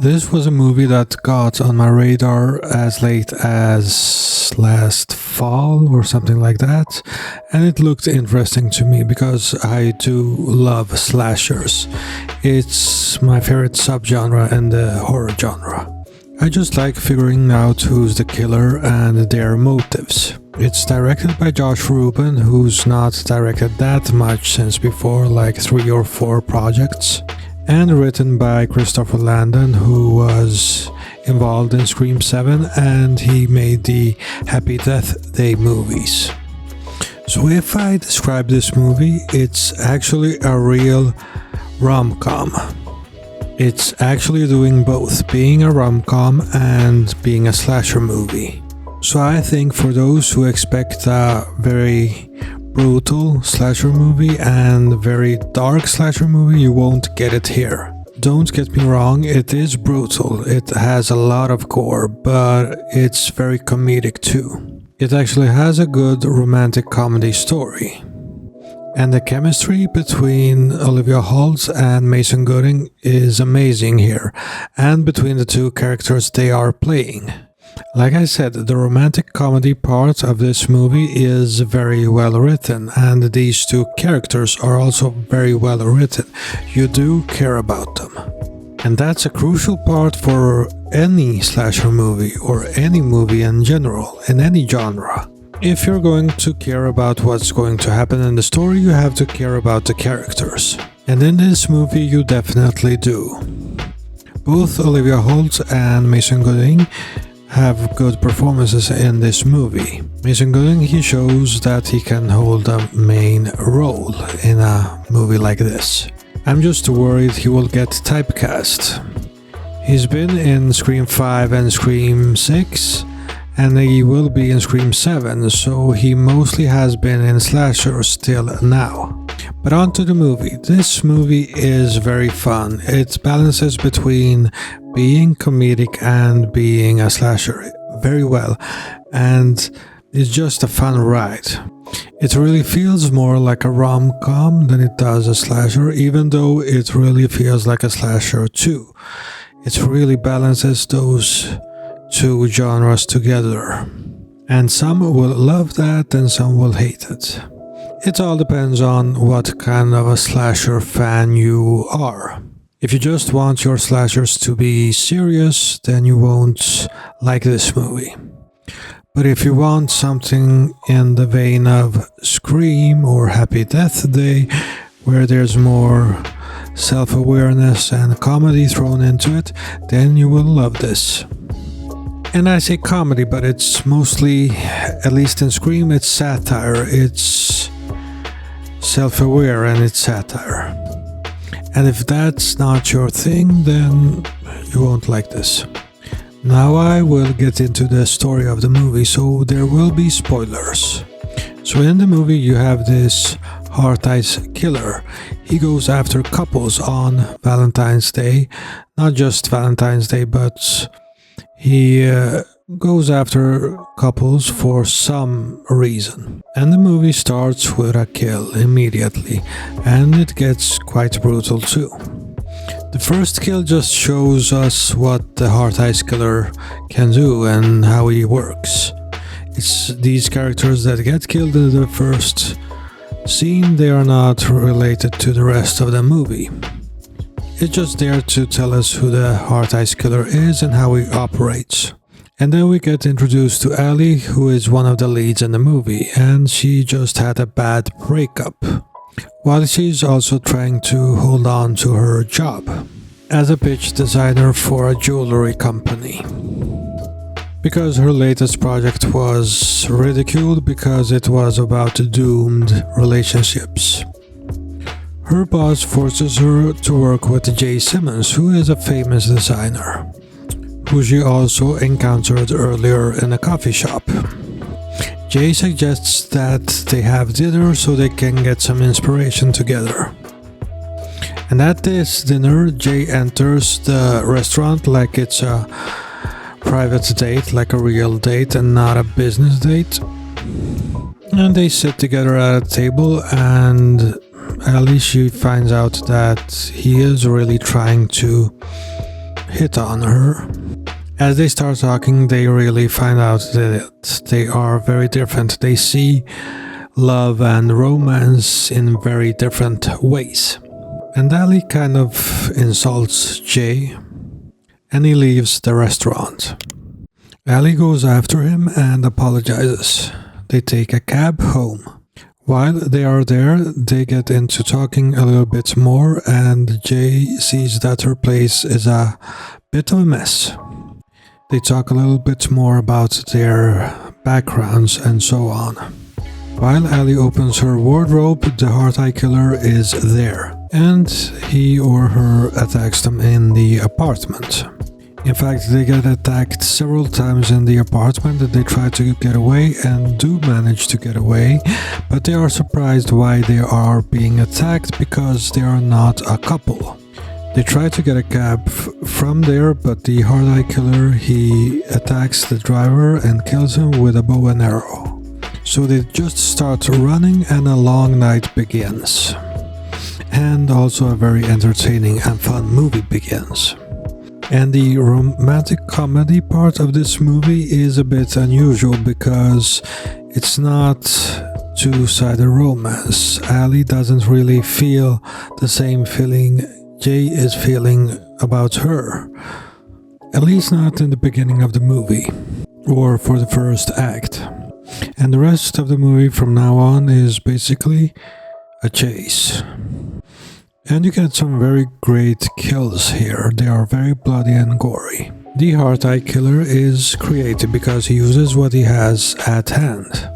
This was a movie that got on my radar as late as last fall or something like that, and it looked interesting to me because I do love slashers. It's my favorite subgenre in the horror genre. I just like figuring out who's the killer and their motives. It's directed by Josh Rubin, who's not directed that much since before, like 3 or 4 projects. And written by Christopher Landon, who was involved in Scream 7 and he made the Happy Death Day movies. So if I describe this movie, it's actually a real rom-com. It's actually doing both, being a rom-com and being a slasher movie. So I think for those who expect a very brutal slasher movie and very dark slasher movie, you won't get it here. Don't get me wrong, it is brutal, it has a lot of gore, but it's very comedic too. It actually has a good romantic comedy story. And the chemistry between Olivia Holt and Mason Gooding is amazing here, and between the two characters they are playing. Like I said, the romantic comedy part of this movie is very well written, and these two characters are also very well written. You do care about them. And that's a crucial part for any slasher movie, or any movie in general, in any genre. If you're going to care about what's going to happen in the story, you have to care about the characters. And in this movie you definitely do. Both Olivia Holt and Mason Gooding have good performances in this movie. Mason Gooding, he shows that he can hold a main role in a movie like this. I'm just worried he will get typecast. He's been in Scream 5 and Scream 6, and he will be in Scream 7, so he mostly has been in slashers till now. But on to the movie. This movie is very fun. It balances between being comedic and being a slasher very well, and it's just a fun ride. It really feels more like a rom-com than it does a slasher, even though it really feels like a slasher too. It really balances those two genres together. And some will love that and some will hate it. It all depends on what kind of a slasher fan you are. If you just want your slashers to be serious, then you won't like this movie. But if you want something in the vein of Scream or Happy Death Day, where there's more self-awareness and comedy thrown into it, then you will love this. And I say comedy, but it's mostly, at least in Scream, it's satire. It's self-aware and it's satire. And if that's not your thing, then you won't like this. Now I will get into the story of the movie, so there will be spoilers. So in the movie you have this heart-eyes killer. He goes after couples on Valentine's Day. Not just Valentine's Day, but he goes after couples for some reason. And the movie starts with a kill immediately, and it gets quite brutal too. The first kill just shows us what the heart-eyes killer can do and how he works. It's these characters that get killed in the first scene, they are not related to the rest of the movie. It's just there to tell us who the heart-eyes killer is and how he operates. And then we get introduced to Ellie, who is one of the leads in the movie, and she just had a bad breakup, while she's also trying to hold on to her job as a pitch designer for a jewelry company. Because her latest project was ridiculed because it was about doomed relationships. Her boss forces her to work with Jay Simmons, who is a famous designer, who she also encountered earlier in a coffee shop. Jay suggests that they have dinner so they can get some inspiration together. And at this dinner, Jay enters the restaurant like it's a private date, like a real date and not a business date. And they sit together at a table, and Ellie, she finds out that he is really trying to hit on her. As they start talking, they really find out that they are very different. They see love and romance in very different ways. And Ali kind of insults Jay, and he leaves the restaurant. Ali goes after him and apologizes. They take a cab home. While they are there, they get into talking a little bit more, and Jay sees that her place is a bit of a mess. They talk a little bit more about their backgrounds and so on. While Ali opens her wardrobe, the Heart-Eye Killer is there, and he or her attacks them in the apartment. In fact, they get attacked several times in the apartment. They try to get away and do manage to get away, but they are surprised why they are being attacked because they are not a couple. They try to get a cab from there, but the Heart-Eye Killer, he attacks the driver and kills him with a bow and arrow. So they just start running and a long night begins. And also a very entertaining and fun movie begins. And the romantic comedy part of this movie is a bit unusual because it's not two-sided romance. Ali doesn't really feel the same feeling Jay is feeling about her, at least not in the beginning of the movie, or for the first act. And the rest of the movie from now on is basically a chase. And you get some very great kills here. They are very bloody and gory. The Heart-Eye Killer is creative because he uses what he has at hand,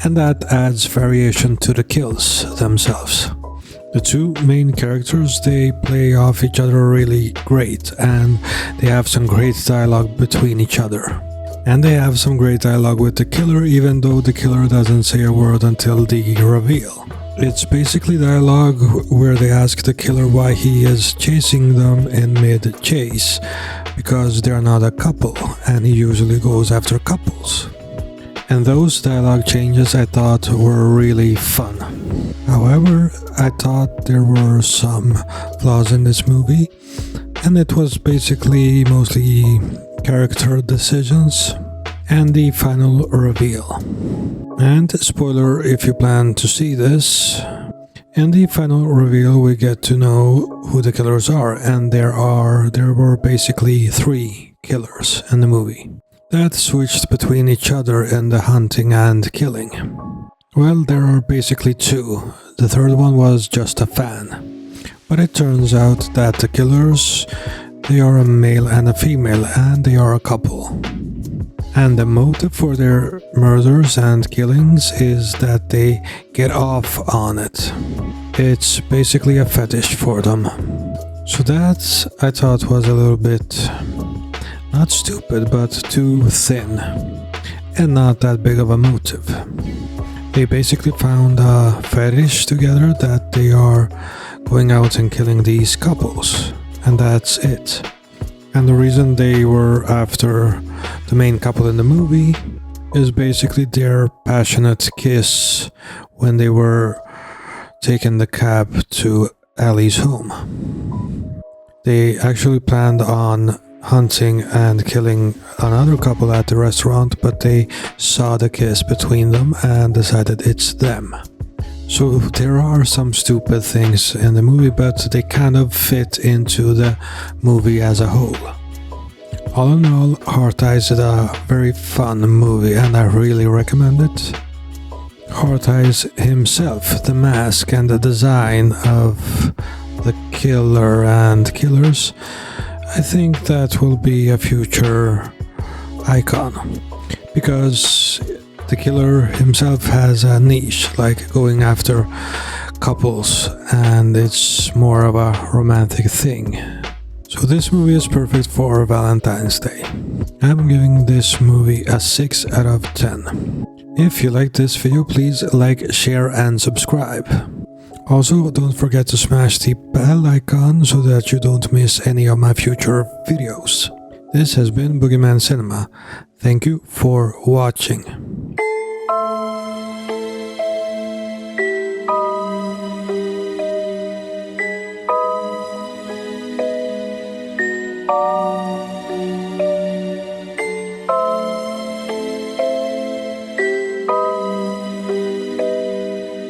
and that adds variation to the kills themselves. The two main characters, they play off each other really great, and they have some great dialogue between each other. And they have some great dialogue with the killer, even though the killer doesn't say a word until the reveal. It's basically dialogue where they ask the killer why he is chasing them in mid-chase, because they are not a couple, and he usually goes after couples. And those dialogue changes I thought were really fun. However, I thought there were some flaws in this movie, and it was basically mostly character decisions and the final reveal. And spoiler if you plan to see this, in the final reveal we get to know who the killers are, and there were basically 3 killers in the movie that switched between each other in the hunting and killing. Well, there are basically 2. The third one was just a fan. But it turns out that the killers, they are a male and a female, and they are a couple. And the motive for their murders and killings is that they get off on it. It's basically a fetish for them. So that, I thought, was a little bit, not stupid, but too thin, and not that big of a motive. They basically found a fetish together that they are going out and killing these couples, and that's it. And the reason they were after the main couple in the movie is basically their passionate kiss when they were taking the cab to Ali's home. They actually planned on hunting and killing another couple at the restaurant, but they saw the kiss between them and decided it's them. So there are some stupid things in the movie, but they kind of fit into the movie as a whole. All in all, Heart-Eye is a very fun movie and I really recommend it. Heart-Eye himself, the mask and the design of the killer and killers, I think that will be a future icon, because the killer himself has a niche, like going after couples, and it's more of a romantic thing. So this movie is perfect for Valentine's Day. I'm giving this movie a 6 out of 10. If you like this video, please like, share and subscribe. Also, don't forget to smash the bell icon so that you don't miss any of my future videos. This has been Boogeyman Cinema. Thank you for watching.